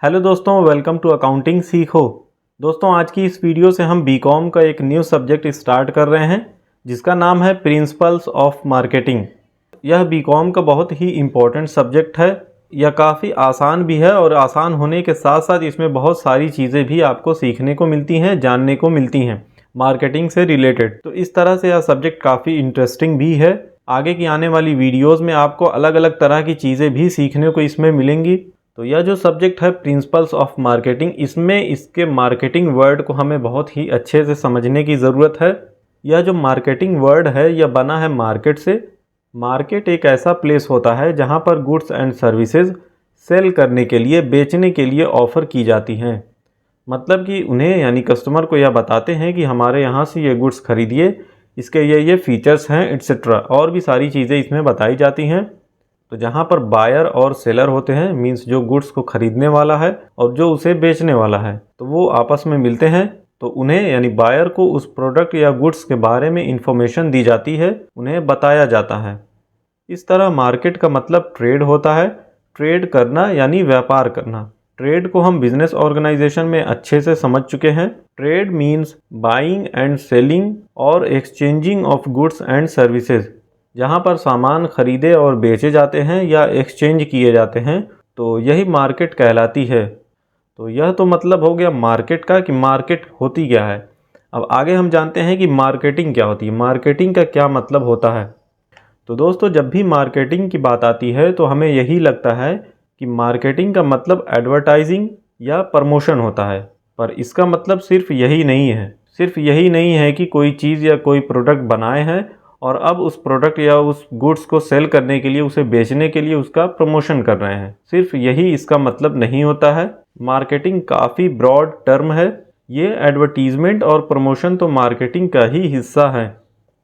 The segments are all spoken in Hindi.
हेलो दोस्तों, वेलकम टू अकाउंटिंग सीखो। दोस्तों, आज की इस वीडियो से हम बीकॉम का एक न्यू सब्जेक्ट स्टार्ट कर रहे हैं जिसका नाम है प्रिंसिपल्स ऑफ मार्केटिंग। यह बीकॉम का बहुत ही इम्पोर्टेंट सब्जेक्ट है। यह काफ़ी आसान भी है और आसान होने के साथ साथ इसमें बहुत सारी चीज़ें भी आपको सीखने को मिलती हैं, जानने को मिलती हैं मार्केटिंग से रिलेटेड। तो इस तरह से यह सब्जेक्ट काफ़ी इंटरेस्टिंग भी है। आगे की आने वाली वीडियोज़ में आपको अलग अलग तरह की चीज़ें भी सीखने को इसमें मिलेंगी। तो यह जो सब्जेक्ट है प्रिंसिपल्स ऑफ मार्केटिंग, इसमें इसके मार्केटिंग वर्ड को हमें बहुत ही अच्छे से समझने की ज़रूरत है। यह जो मार्केटिंग वर्ड है यह बना है मार्केट से। मार्केट एक ऐसा प्लेस होता है जहां पर गुड्स एंड सर्विसेज सेल करने के लिए, बेचने के लिए ऑफ़र की जाती हैं। मतलब कि उन्हें यानी कस्टमर को यह बताते हैं कि हमारे यहाँ से ये गुड्स खरीदिए, इसके ये फीचर्स हैं एट्सेट्रा, और भी सारी चीज़ें इसमें बताई जाती हैं। तो जहाँ पर बायर और सेलर होते हैं, मींस जो गुड्स को खरीदने वाला है और जो उसे बेचने वाला है, तो वो आपस में मिलते हैं। तो उन्हें यानी बायर को उस प्रोडक्ट या गुड्स के बारे में इंफॉर्मेशन दी जाती है, उन्हें बताया जाता है। इस तरह मार्केट का मतलब ट्रेड होता है। ट्रेड करना यानी व्यापार करना। ट्रेड को हम बिजनेस ऑर्गेनाइजेशन में अच्छे से समझ चुके हैं। Trade means buying and selling और exchanging of goods and services. जहाँ पर सामान खरीदे और बेचे जाते हैं या एक्सचेंज किए जाते हैं, तो यही मार्केट कहलाती है। तो यह तो मतलब हो गया मार्केट का कि मार्केट होती क्या है। अब आगे हम जानते हैं कि मार्केटिंग क्या होती है, मार्केटिंग का क्या मतलब होता है। तो दोस्तों, जब भी मार्केटिंग की बात आती है तो हमें यही लगता है कि मार्केटिंग का मतलब एडवर्टाइजिंग या प्रमोशन होता है। पर इसका मतलब सिर्फ यही नहीं है। सिर्फ यही नहीं है कि कोई चीज़ या कोई प्रोडक्ट बनाए हैं और अब उस प्रोडक्ट या उस गुड्स को सेल करने के लिए, उसे बेचने के लिए उसका प्रमोशन कर रहे हैं। सिर्फ यही इसका मतलब नहीं होता है। मार्केटिंग काफ़ी ब्रॉड टर्म है। ये एडवर्टीजमेंट और प्रमोशन तो मार्केटिंग का ही हिस्सा है।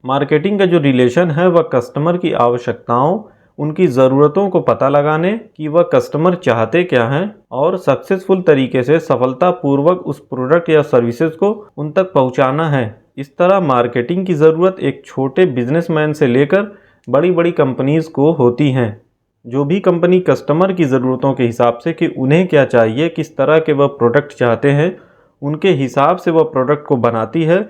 मार्केटिंग का जो रिलेशन है वह कस्टमर की आवश्यकताओं, उनकी ज़रूरतों को पता लगाने कि वह कस्टमर चाहते क्या हैं और सक्सेसफुल तरीके से सफलतापूर्वक उस प्रोडक्ट या सर्विसेज को उन तक पहुंचाना है। इस तरह मार्केटिंग की ज़रूरत एक छोटे बिजनेसमैन से लेकर बड़ी बड़ी कंपनीज़ को होती हैं। जो भी कंपनी कस्टमर की ज़रूरतों के हिसाब से कि उन्हें क्या चाहिए, किस तरह के वह प्रोडक्ट चाहते हैं, उनके हिसाब से वह प्रोडक्ट को बनाती है,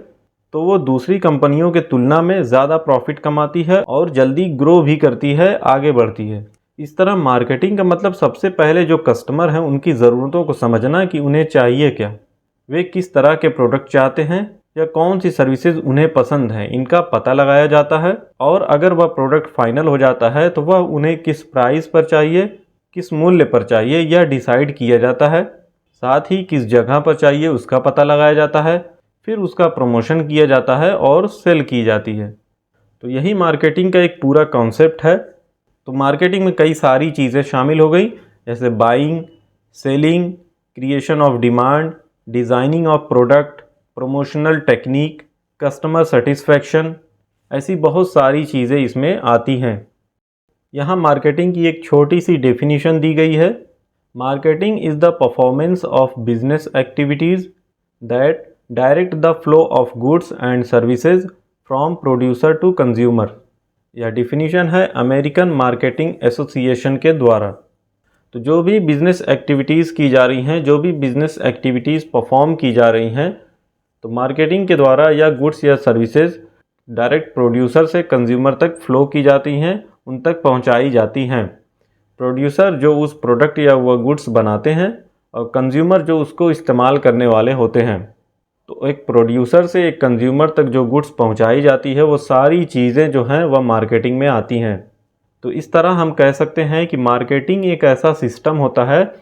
तो वो दूसरी कंपनियों के तुलना में ज़्यादा प्रॉफिट कमाती है और जल्दी ग्रो भी करती है, आगे बढ़ती है। इस तरह मार्केटिंग का मतलब सबसे पहले जो कस्टमर हैं उनकी ज़रूरतों को समझना कि उन्हें चाहिए क्या, वे किस तरह के प्रोडक्ट चाहते हैं या कौन सी सर्विसेज उन्हें पसंद है, इनका पता लगाया जाता है। और अगर वह प्रोडक्ट फाइनल हो जाता है तो वह उन्हें किस प्राइस पर चाहिए, किस मूल्य पर चाहिए, यह डिसाइड किया जाता है। साथ ही किस जगह पर चाहिए उसका पता लगाया जाता है। फिर उसका प्रमोशन किया जाता है और सेल की जाती है। तो यही मार्केटिंग का एक पूरा कॉन्सेप्ट है। तो मार्केटिंग में कई सारी चीज़ें शामिल हो गई, जैसे buying, selling, creation of demand, designing of product, promotional technique, customer satisfaction, ऐसी बहुत सारी चीज़ें इसमें आती हैं। यहाँ मार्केटिंग की एक छोटी सी डेफिनेशन दी गई है। Marketing is the performance of business activities that direct the flow of goods and services from producer to consumer. यह डिफिनीशन है अमेरिकन मार्केटिंग एसोसिएशन के द्वारा। तो जो भी बिज़नेस एक्टिविटीज़ की जा रही हैं, जो भी बिज़नेस एक्टिविटीज़ परफॉर्म की जा रही हैं, तो मार्केटिंग के द्वारा या गुड्स या सर्विसेज डायरेक्ट प्रोड्यूसर से कंज्यूमर तक फ्लो की जाती हैं, उन तक पहुंचाई जाती हैं। प्रोड्यूसर जो उस प्रोडक्ट या वह गुड्स बनाते हैं और कंज्यूमर जो उसको इस्तेमाल करने वाले होते हैं। तो एक प्रोड्यूसर से एक कंज्यूमर तक जो गुड्स पहुंचाई जाती है, वो सारी चीज़ें जो हैं वह मार्केटिंग में आती हैं। तो इस तरह हम कह सकते हैं कि मार्केटिंग एक ऐसा सिस्टम होता है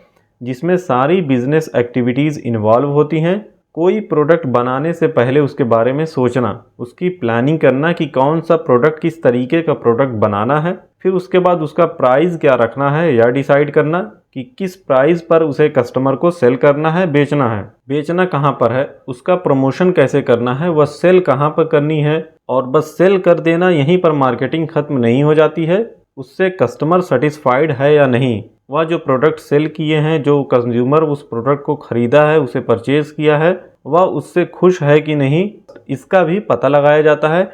जिसमें सारी बिजनेस एक्टिविटीज़ इन्वॉल्व होती हैं। कोई प्रोडक्ट बनाने से पहले उसके बारे में सोचना, उसकी प्लानिंग करना कि कौन सा प्रोडक्ट, किस तरीके का प्रोडक्ट बनाना है, फिर उसके बाद उसका प्राइस क्या रखना है यह डिसाइड करना कि किस प्राइस पर उसे कस्टमर को सेल करना है, बेचना है, बेचना कहाँ पर है, उसका प्रमोशन कैसे करना है, वह सेल कहाँ पर करनी है। और बस सेल कर देना, यहीं पर मार्केटिंग खत्म नहीं हो जाती है। उससे कस्टमर सेटिस्फाइड है या नहीं, वह जो प्रोडक्ट सेल किए हैं, जो कंज्यूमर उस प्रोडक्ट को ख़रीदा है, उसे परचेज़ किया है, वह उससे खुश है कि नहीं, इसका भी पता लगाया जाता है।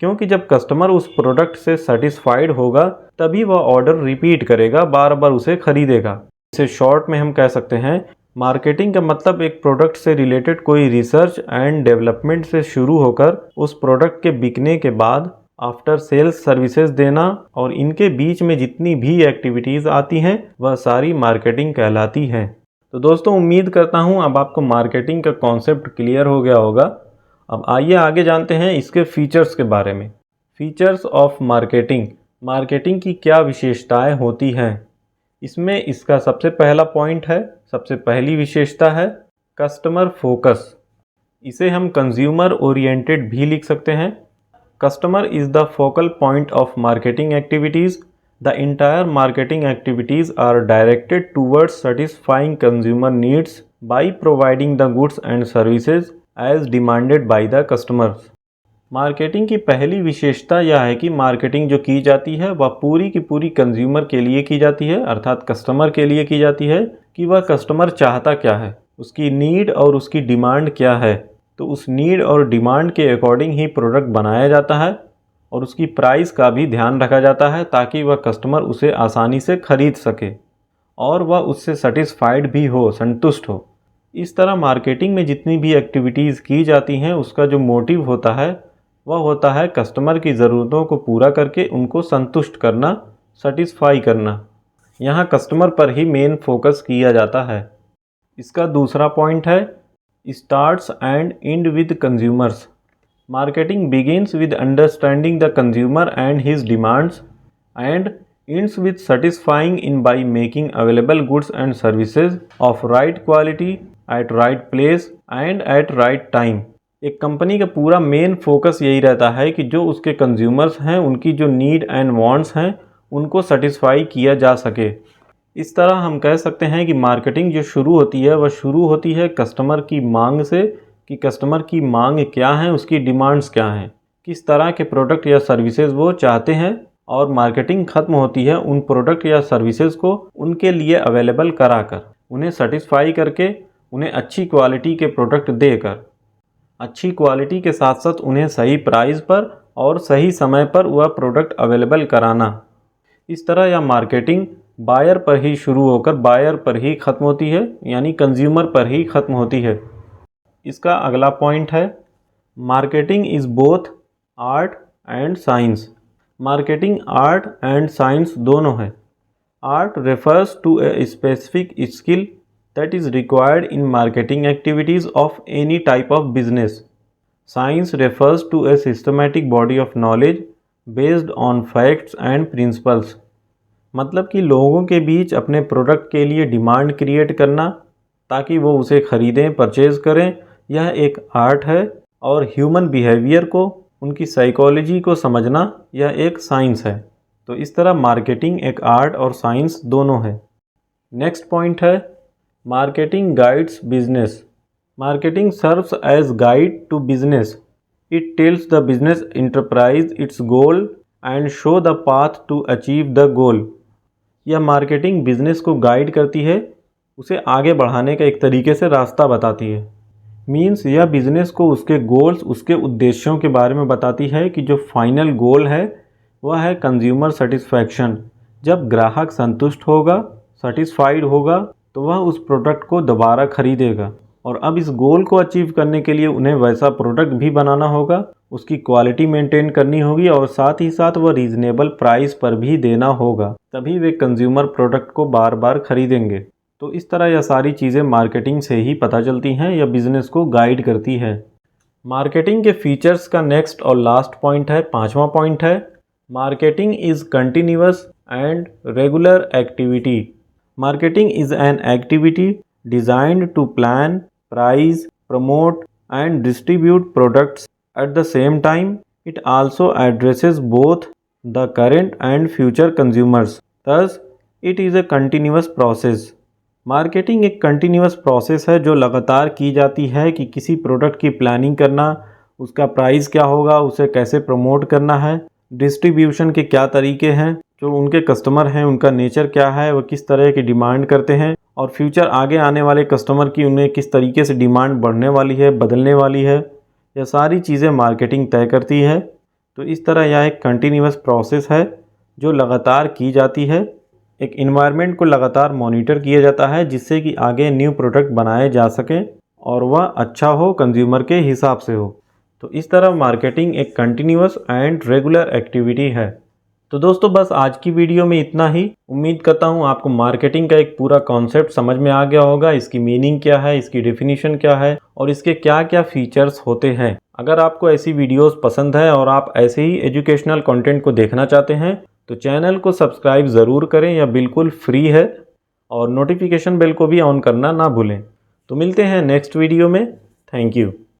क्योंकि जब कस्टमर उस प्रोडक्ट से सेटिस्फाइड होगा तभी वह ऑर्डर रिपीट करेगा, बार बार उसे ख़रीदेगा। इसे शॉर्ट में हम कह सकते हैं मार्केटिंग का मतलब एक प्रोडक्ट से रिलेटेड कोई रिसर्च एंड डेवलपमेंट से शुरू होकर उस प्रोडक्ट के बिकने के बाद आफ्टर सेल्स सर्विसेज देना और इनके बीच में जितनी भी एक्टिविटीज़ आती हैं वह सारी मार्केटिंग कहलाती हैं। तो दोस्तों, उम्मीद करता हूँ अब आपको मार्केटिंग का कॉन्सेप्ट क्लियर हो गया होगा। अब आइए आगे जानते हैं इसके फीचर्स के बारे में। Features of marketing. मार्केटिंग की क्या विशेषताएं होती हैं? इसमें इसका सबसे पहला पॉइंट है, सबसे पहली विशेषता है कस्टमर फोकस। इसे हम कंज्यूमर ओरिएंटेड भी लिख सकते हैं। Customer is the focal point of marketing activities. The entire marketing activities are directed towards satisfying consumer needs by providing the goods and services as demanded by the customers। Marketing की पहली विशेषता यह है कि मार्केटिंग जो की जाती है वह पूरी की पूरी कंज्यूमर के लिए की जाती है, अर्थात कस्टमर के लिए की जाती है कि वह कस्टमर चाहता क्या है, उसकी नीड और उसकी डिमांड क्या है। तो उस नीड और डिमांड के अकॉर्डिंग ही प्रोडक्ट बनाया जाता है और उसकी प्राइस का भी ध्यान रखा जाता है ताकि वह कस्टमर उसे आसानी से खरीद सके और वह उससे सेटिस्फाइड भी हो, संतुष्ट हो। इस तरह मार्केटिंग में जितनी भी एक्टिविटीज़ की जाती हैं उसका जो मोटिव होता है वह होता है कस्टमर की ज़रूरतों को पूरा करके उनको संतुष्ट करना, सेटिस्फाई करना। यहाँ कस्टमर पर ही मेन फोकस किया जाता है। इसका दूसरा पॉइंट है starts and and with consumers. Marketing begins with understanding the consumer and his demands and ends with satisfying in by making available goods and services of right quality at right place and at right time। एक कंपनी का पूरा मेन फोकस यही रहता है कि जो उसके कंज्यूमर्स हैं उनकी जो नीड एंड वांट्स हैं उनको सेटिस्फाई किया जा सके। इस तरह हम कह सकते हैं कि मार्केटिंग जो शुरू होती है वह शुरू होती है कस्टमर की मांग से कि कस्टमर की मांग क्या है, उसकी डिमांड्स क्या हैं, किस तरह के प्रोडक्ट या सर्विसेज वो चाहते हैं, और मार्केटिंग ख़त्म होती है उन प्रोडक्ट या सर्विसेज को उनके लिए अवेलेबल कराकर, उन्हें सेटिस्फाई करके, उन्हें अच्छी क्वालिटी के प्रोडक्ट देकर, अच्छी क्वालिटी के साथ साथ उन्हें सही प्राइस पर और सही समय पर वह प्रोडक्ट अवेलेबल कराना। इस तरह यह मार्केटिंग बायर पर ही शुरू होकर बायर पर ही ख़त्म होती है, यानी कंज्यूमर पर ही ख़त्म होती है। इसका अगला पॉइंट है marketing is both art and science. Marketing art and science दोनों है। Art refers to a specific skill that is required in marketing activities of any type of business. Science refers to a systematic body of knowledge based on facts and principles. मतलब कि लोगों के बीच अपने प्रोडक्ट के लिए डिमांड क्रिएट करना ताकि वो उसे ख़रीदें, परचेज़ करें, यह एक आर्ट है। और ह्यूमन बिहेवियर को, उनकी साइकोलॉजी को समझना, यह एक साइंस है। तो इस तरह मार्केटिंग एक आर्ट और साइंस दोनों है। नेक्स्ट पॉइंट है marketing guides business. Marketing serves as guide to business. It tells the business enterprise its goal and show the path to achieve the goal. यह मार्केटिंग बिजनेस को गाइड करती है, उसे आगे बढ़ाने का एक तरीके से रास्ता बताती है। मीन्स यह बिज़नेस को उसके गोल्स, उसके उद्देश्यों के बारे में बताती है कि जो फाइनल गोल है वह है कंज्यूमर सेटिस्फैक्शन। जब ग्राहक संतुष्ट होगा, सेटिस्फाइड होगा, तो वह उस प्रोडक्ट को दोबारा खरीदेगा। और अब इस गोल को अचीव करने के लिए उन्हें वैसा प्रोडक्ट भी बनाना होगा, उसकी क्वालिटी मेंटेन करनी होगी और साथ ही साथ वह रीज़नेबल प्राइस पर भी देना होगा, तभी वे कंज्यूमर प्रोडक्ट को बार बार खरीदेंगे। तो इस तरह यह सारी चीज़ें मार्केटिंग से ही पता चलती हैं, यह बिज़नेस को गाइड करती है। मार्केटिंग के फीचर्स का नेक्स्ट और लास्ट पॉइंट है, पांचवा पॉइंट है marketing is continuous and regular activity. Marketing is an activity designed to plan, price, promote and distribute products at the same time. It also addresses both the current and future consumers, thus it is a continuous process. Marketing एक कंटिन्यूअस प्रोसेस है जो लगातार की जाती है कि किसी प्रोडक्ट की प्लानिंग करना, उसका प्राइस क्या होगा, उसे कैसे प्रमोट करना है, डिस्ट्रीब्यूशन के क्या तरीके हैं, जो उनके कस्टमर हैं उनका नेचर क्या है, वह किस तरह की डिमांड करते हैं, और फ्यूचर आगे आने वाले कस्टमर की उन्हें किस तरीके से डिमांड बढ़ने वाली है, बदलने वाली है, यह सारी चीज़ें मार्केटिंग तय करती है। तो इस तरह यह एक कंटिन्यूअस प्रोसेस है जो लगातार की जाती है। एक इन्वायरमेंट को लगातार मॉनिटर किया जाता है जिससे कि आगे न्यू प्रोडक्ट बनाए जा सकें और वह अच्छा हो, कंज्यूमर के हिसाब से हो। तो इस तरह मार्केटिंग एक कंटिन्यूअस एंड रेगुलर एक्टिविटी है। तो दोस्तों बस आज की वीडियो में इतना ही। उम्मीद करता हूँ आपको मार्केटिंग का एक पूरा कॉन्सेप्ट समझ में आ गया होगा, इसकी मीनिंग क्या है, इसकी डेफिनेशन क्या है और इसके क्या क्या फीचर्स होते हैं। अगर आपको ऐसी वीडियोस पसंद है और आप ऐसे ही एजुकेशनल कंटेंट को देखना चाहते हैं तो चैनल को सब्सक्राइब ज़रूर करें, यह बिल्कुल फ्री है और नोटिफिकेशन बेल को भी ऑन करना ना भूलें। तो मिलते हैं नेक्स्ट वीडियो में। Thank you.